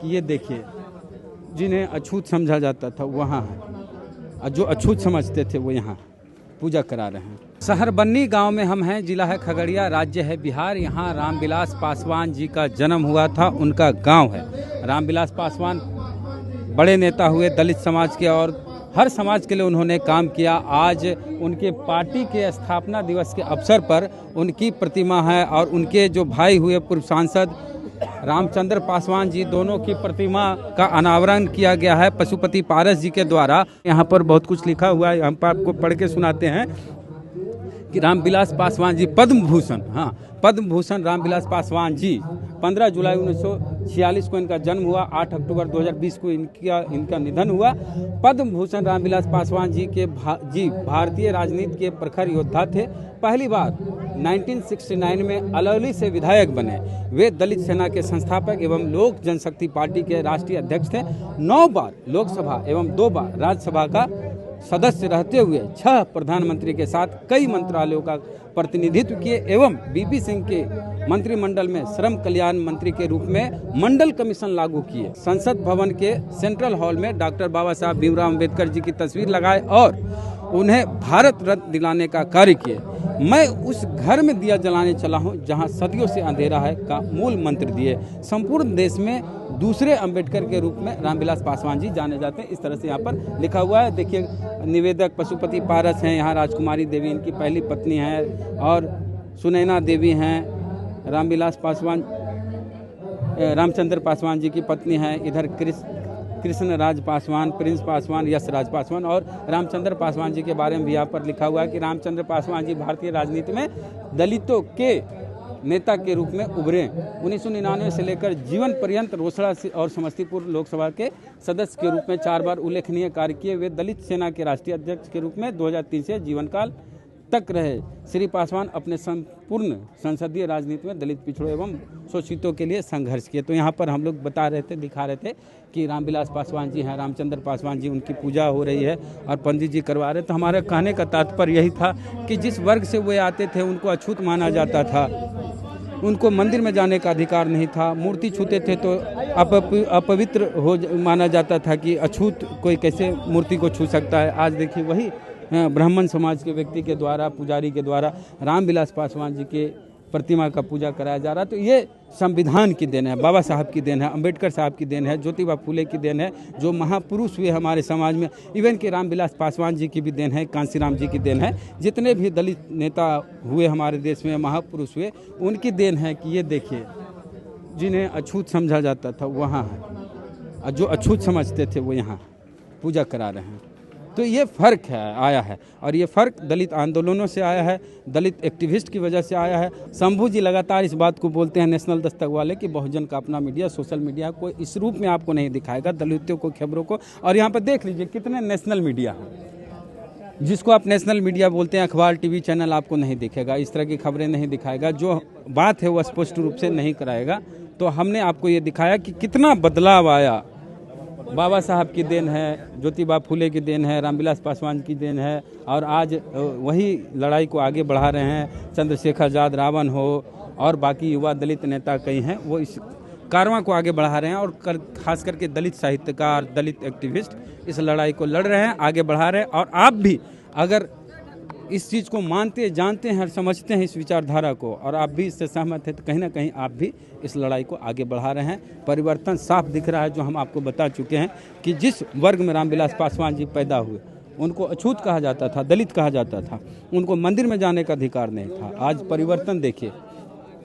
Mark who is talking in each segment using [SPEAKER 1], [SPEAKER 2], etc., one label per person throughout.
[SPEAKER 1] ये देखिए, जिन्हें अछूत समझा जाता था वहाँ है, और जो अछूत समझते थे वो यहाँ पूजा करा रहे हैं। शहर बन्नी गांव में हम हैं। जिला है खगड़िया, राज्य है बिहार। यहाँ रामविलास पासवान जी का जन्म हुआ था, उनका गांव है। रामविलास पासवान बड़े नेता हुए दलित समाज के, और हर समाज के लिए उन्होंने काम किया। आज उनके पार्टी के स्थापना दिवस के अवसर पर उनकी प्रतिमा है, और उनके जो भाई हुए पूर्व सांसद रामचंद्र पासवान जी, दोनों की प्रतिमा का अनावरण किया गया है पशुपति पारस जी के द्वारा। यहाँ पर बहुत कुछ लिखा हुआ है, हम आपको पढ़ के सुनाते हैं कि रामविलास पासवान जी पद्म भूषण, पद्म भूषण रामविलास पासवान जी 15 जुलाई 1946 को इनका जन्म हुआ। 8 अक्टूबर 2020 को इनका निधन हुआ। पद्म भूषण रामविलास पासवान जी भारतीय राजनीति के प्रखर योद्धा थे। पहली बार 1969 में अलौली से विधायक बने। वे दलित सेना के संस्थापक एवं लोक जनशक्ति पार्टी के राष्ट्रीय अध्यक्ष थे। 9 बार लोकसभा एवं 2 बार राज्यसभा का सदस्य रहते हुए 6 प्रधानमंत्री के साथ कई मंत्रालयों का प्रतिनिधित्व किए, एवं बीपी सिंह के मंत्रिमंडल में श्रम कल्याण मंत्री के रूप में मंडल कमीशन लागू किए। संसद भवन के सेंट्रल हॉल में डॉक्टर बाबा साहब भीमराव अंबेडकर जी की तस्वीर लगाए और उन्हें भारत रत्न दिलाने का कार्य किए। मैं उस घर में दिया जलाने चला हूं जहां सदियों से अंधेरा है का मूल मंत्र दिए। संपूर्ण देश में दूसरे अंबेडकर के रूप में रामविलास पासवान जी जाने जाते हैं। इस तरह से यहाँ पर लिखा हुआ है। देखिए, निवेदक पशुपति पारस हैं, यहाँ राजकुमारी देवी इनकी पहली पत्नी है, और सुनैना देवी हैं। रामविलास पासवान रामचंद्र पासवान जी की पत्नी है। इधर कृष्ण राज पासवान, प्रिंस पासवान, यश राज पासवान, और रामचंद्र पासवान जी के बारे में भी यहाँ पर लिखा हुआ है कि रामचंद्र पासवान जी भारतीय राजनीति में दलितों के नेता के रूप में उभरे। 1999 से लेकर जीवन पर्यंत रोसड़ा और समस्तीपुर लोकसभा के सदस्य के रूप में 4 बार उल्लेखनीय कार्य किए। वे दलित सेना के राष्ट्रीय अध्यक्ष के रूप में 2003 से जीवन काल तक रहे। श्री पासवान अपने संपूर्ण संसदीय राजनीति में दलित पिछड़ों एवं शोषितों के लिए संघर्ष किए। तो यहाँ पर हम लोग बता रहे थे, दिखा रहे थे कि रामविलास पासवान जी हैं, रामचंद्र पासवान जी, उनकी पूजा हो रही है और पंडित जी करवा रहे। तो हमारे कहने का तात्पर्य यही था कि जिस वर्ग से वे आते थे उनको अछूत माना जाता था, उनको मंदिर में जाने का अधिकार नहीं था। मूर्ति छूते थे तो अपवित्र हो माना जाता था कि अछूत कोई कैसे मूर्ति को छू सकता है। आज देखिए, वही ब्राह्मण समाज के व्यक्ति के द्वारा, पुजारी के द्वारा रामविलास पासवान जी के प्रतिमा का पूजा कराया जा रहा है। तो ये संविधान की देन है, बाबा साहब की देन है, अंबेडकर साहब की देन है, ज्योतिबा फुले की देन है, जो महापुरुष हुए हमारे समाज में। इवन के रामविलास पासवान जी की भी देन है, कांसीराम जी की देन है। जितने भी दलित नेता हुए हमारे देश में, महापुरुष हुए, उनकी देन है कि ये देखिए, जिन्हें अछूत समझा जाता था वहाँ है, और जो अछूत समझते थे वो यहाँ पूजा करा रहे हैं। तो ये फ़र्क आया है, और ये फ़र्क दलित आंदोलनों से आया है, दलित एक्टिविस्ट की वजह से आया है। शंभू जी लगातार इस बात को बोलते हैं, नेशनल दस्तक वाले, कि बहुजन का अपना मीडिया, सोशल मीडिया को इस रूप में आपको नहीं दिखाएगा, दलितों को, खबरों को। और यहाँ पर देख लीजिए कितने नेशनल मीडिया हैं, जिसको आप नेशनल मीडिया बोलते हैं, अखबार, टीवी चैनल आपको नहीं दिखेगा, इस तरह की खबरें नहीं दिखाएगा, जो बात है वो स्पष्ट रूप से नहीं कराएगा। तो हमने आपको ये दिखाया कि कितना बदलाव आया। बाबा साहब की देन है, ज्योतिबा फुले की देन है, रामविलास पासवान की देन है, और आज वही लड़ाई को आगे बढ़ा रहे हैं। चंद्रशेखर आजाद, रावण हो, और बाकी युवा दलित नेता कई हैं, वो इस कारवां को आगे बढ़ा रहे हैं। और खास करके दलित साहित्यकार, दलित एक्टिविस्ट इस लड़ाई को लड़ रहे हैं, आगे बढ़ा रहे हैं। और आप भी अगर इस चीज़ को मानते, जानते हैं और समझते हैं इस विचारधारा को, और आप भी इससे सहमत हैं, तो कहीं ना कहीं आप भी इस लड़ाई को आगे बढ़ा रहे हैं। परिवर्तन साफ दिख रहा है, जो हम आपको बता चुके हैं कि जिस वर्ग में रामविलास पासवान जी पैदा हुए, उनको अछूत कहा जाता था, दलित कहा जाता था, उनको मंदिर में जाने का अधिकार नहीं था। आज परिवर्तन देखिए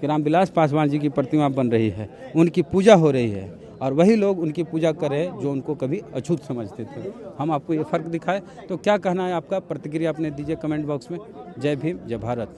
[SPEAKER 1] कि रामविलास पासवान जी की प्रतिमा बन रही है, उनकी पूजा हो रही है, और वही लोग उनकी पूजा करें जो उनको कभी अछूत समझते थे। हम आपको ये फ़र्क दिखाए। तो क्या कहना है आपका, प्रतिक्रिया अपने दीजिए कमेंट बॉक्स में। जय भीम, जय भारत।